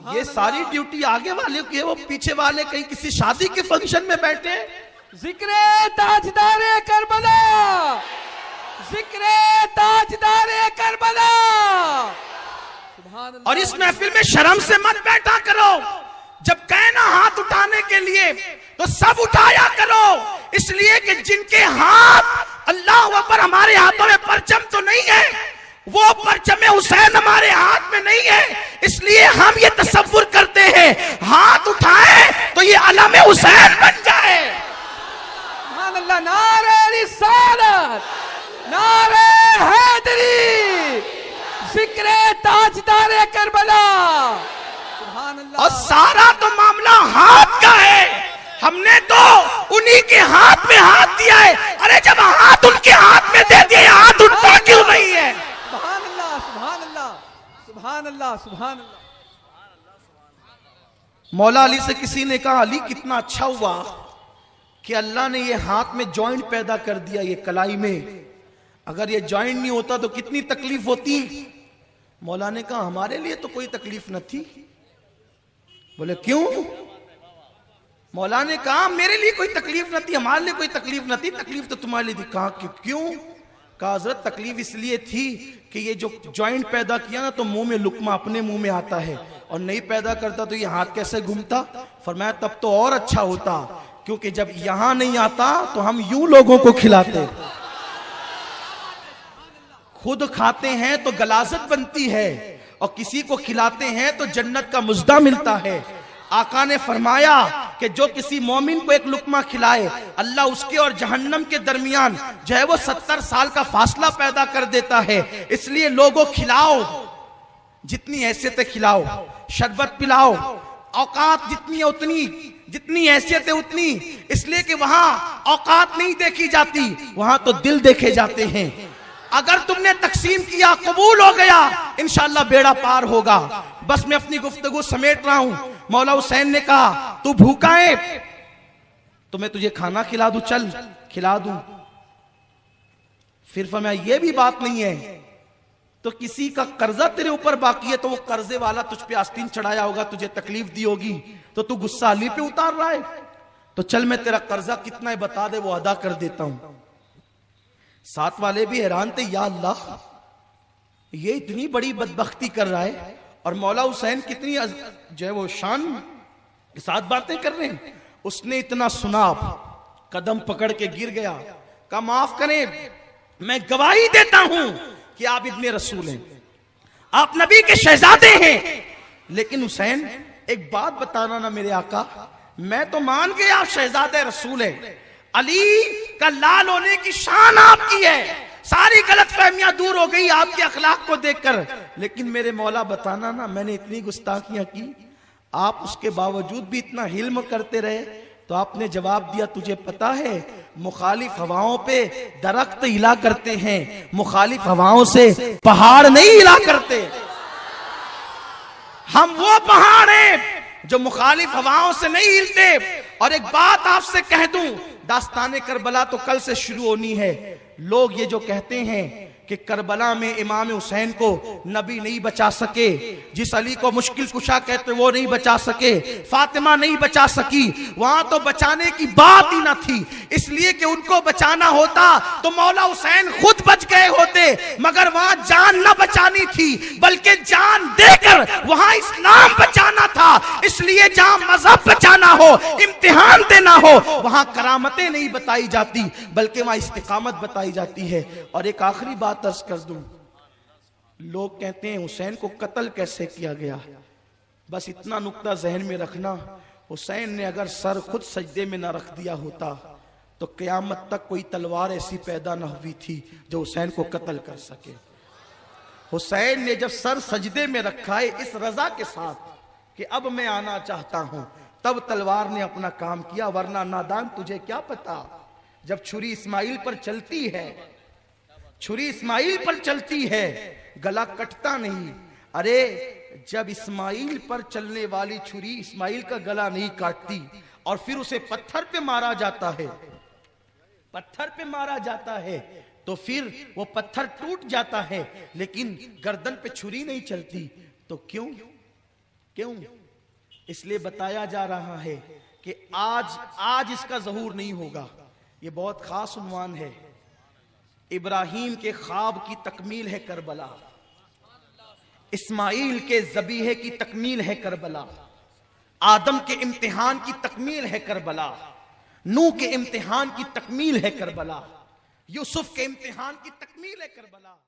ये सारी ड्यूटी आगे वाले की है, वो पीछे वाले कहीं किसी शादी के फंक्शन में बैठे हैं। जिक्रे ताजदारे करबला, जिक्रे ताजदारे करबला। और इस महफिल में शर्म से मत बैठा करो। जब कहना हाथ उठाने के लिए तो सब उठाया करो, इसलिए कि जिनके हाथ अल्लाह अकबर, हमारे हाथों में परचम तो नहीं है, वो परचम हुसैन हमारे हाथ में नहीं है, इसलिए हम ये तसव्वुर करते हैं हाथ उठाए तो ये अलम हुसैन बन जाए। सुभान अल्लाह। नारे रिसालत, नारे हैदरी, जिक्रे ताजदारे करबला। सुभान अल्लाह। और सारा तो मामला हाथ का है, हमने तो उन्हीं के हाथ में हाथ दिया है। अरे जब हाथ उनके हाथ में दे दिए, हाथ उठा क्यों नहीं है? सुभान अल्लाह, सुभान अल्लाह, सुभान अल्लाह, सुभान अल्लाह। मौला अली से किसी ने कहा, अली कितना अच्छा हुआ कि अल्लाह ने ये हाथ में जॉइंट पैदा कर दिया, ये कलाई में, अगर ये जॉइंट नहीं होता तो कितनी तकलीफ होती। मौला ने कहा, हमारे लिए तो कोई तकलीफ न थी। बोले क्यों? मौला ने कहा, मेरे लिए कोई तकलीफ न थी, हमारे लिए कोई तकलीफ न थी, तकलीफ तो तुम्हारे लिए थी। कहा क्यों? कहा हजरत तकलीफ इसलिए थी कि ये जो जॉइंट पैदा किया ना, तो मुंह में लुकमा अपने मुंह में आता है, और नहीं पैदा करता तो ये हाथ कैसे घूमता। फरमाया तब तो और अच्छा होता, क्योंकि जब यहां नहीं आता तो हम यूं लोगों को खिलाते, खुद खाते हैं तो गलाजत बनती है, और किसी को खिलाते हैं तो जन्नत का मुजदा मिलता है। आका ने फरमाया कि जो किसी मोमिन को एक लुकमा खिलाए, अल्लाह उसके और जहन्नम के दरमियान जो है वो 70 साल का फासला पैदा कर देता है। इसलिए लोगों खिलाओ, जितनी हैसियत है खिलाओ, शरबत पिलाओ, औकात जितनी है उतनी, जितनी हैसियत है उतनी, इसलिए कि वहां औकात नहीं देखी जाती, वहां तो दिल देखे जाते हैं। अगर तुमने तकसीम किया, कबूल हो गया, इंशाअल्लाह बेड़ा पार होगा। बस मैं अपनी गुफ्तगू समेट रहा हूं। मौला हुसैन ने कहा, तू भूखा है तो मैं तुझे खाना खिला दूं, चल खिला दूं। फिर फरमाया ये भी बात नहीं है, तो किसी का कर्जा तेरे ऊपर बाकी है, तो वो कर्जे वाला तुझ पे आस्तीन चढ़ाया होगा, तुझे तकलीफ दी होगी, तो तू गुस्सा अली पे उतार रहा है, तो चल मैं तेरा कर्जा कितना है बता दे, वो अदा कर देता हूं। साथ वाले भी हैरान थे, या अल्लाह ये इतनी बड़ी बदबख्ती कर रहा है, और मौला हुसैन कितनी जो है वो शान के साथ बातें कर रहे हैं। उसने इतना सुना, कदम पकड़ के गिर गया, कहा माफ करें, मैं गवाही देता हूं कि आप इब्ने रसूल हैं, आप नबी के शहजादे हैं, लेकिन हुसैन एक बात बताना ना मेरे आका, मैं तो मान गया आप शहजादे रसूल हैं, अली का लाल होने की शान आपकी है, सारी गलत फहमियां दूर हो गई आपके अखलाक को देखकर, लेकिन मेरे मौला बताना ना, मैंने इतनी गुस्ताखियां की, आप उसके बावजूद भी इतना हिल्म करते रहे। तो आपने जवाब दिया, तुझे पता है मुखालिफ हवाओं पे दरख्त हिला करते हैं, मुखालिफ हवाओं से पहाड़ नहीं हिला करते। हम वो पहाड़ हैं जो मुखालिफ हवाओं से नहीं हिलते। और एक बात आपसे कह दूं, दास्ताने करबला तो कल से शुरू होनी है। लोग ये जो कहते हैं कि करबला में इमाम हुसैन को नबी नहीं बचा सके, जिस अली को मुश्किल कुशा कहते वो नहीं बचा सके, फातिमा नहीं बचा सकी, वहां तो बचाने की बात ही ना थी, इसलिए कि उनको बचाना होता तो मौला हुसैन खुद बच गए होते, मगर वहां जान ना बचानी थी, बल्कि जान देकर वहां इस्लाम बचाना था। इसलिए जहां मजहब बचाना हो, इम्तिहान देना हो, वहां करामतें नहीं बताई जाती, बल्कि वहां इस्तिकामत बताई जाती है। और एक आखिरी बात अर्ज कर दूं, लोग कहते हैं हुसैन को कत्ल कैसे किया गया, बस इतना नुक्ता जहन में रखना, हुसैन ने अगर सर खुद सजदे में ना रख दिया होता तो क़यामत तक कोई तलवार ऐसी पैदा ना हुई थी जो हुसैन को कत्ल कर सके। हुसैन ने जब सर सजदे में रखा है इस रजा के साथ कि अब मैं आना चाहता हूं, तब तलवार ने अपना काम किया, वरना नादान तुझे क्या पता, जब छुरी इस्माइल पर चलती है, छुरी इस्माइल पर चलती है, गला कटता नहीं। अरे जब इस्माइल पर चलने वाली छुरी इस्माइल का गला नहीं काटती और फिर उसे पत्थर पे मारा जाता है, पत्थर पे मारा जाता है, तो फिर वो पत्थर टूट जाता है, लेकिन गर्दन पे छुरी नहीं चलती, तो क्यों? क्यों? इसलिए बताया जा रहा है कि आज इसका ज़हूर नहीं होगा। ये बहुत खास उन्वान है। इब्राहीम के ख्वाब की तकमील है करबला, इस्माइल के ज़बीहे की तकमील है करबला, आदम के इम्तिहान की तकमील है करबला, नूह के इम्तिहान की तकमील है करबला, यूसुफ के इम्तिहान की तकमील है करबला।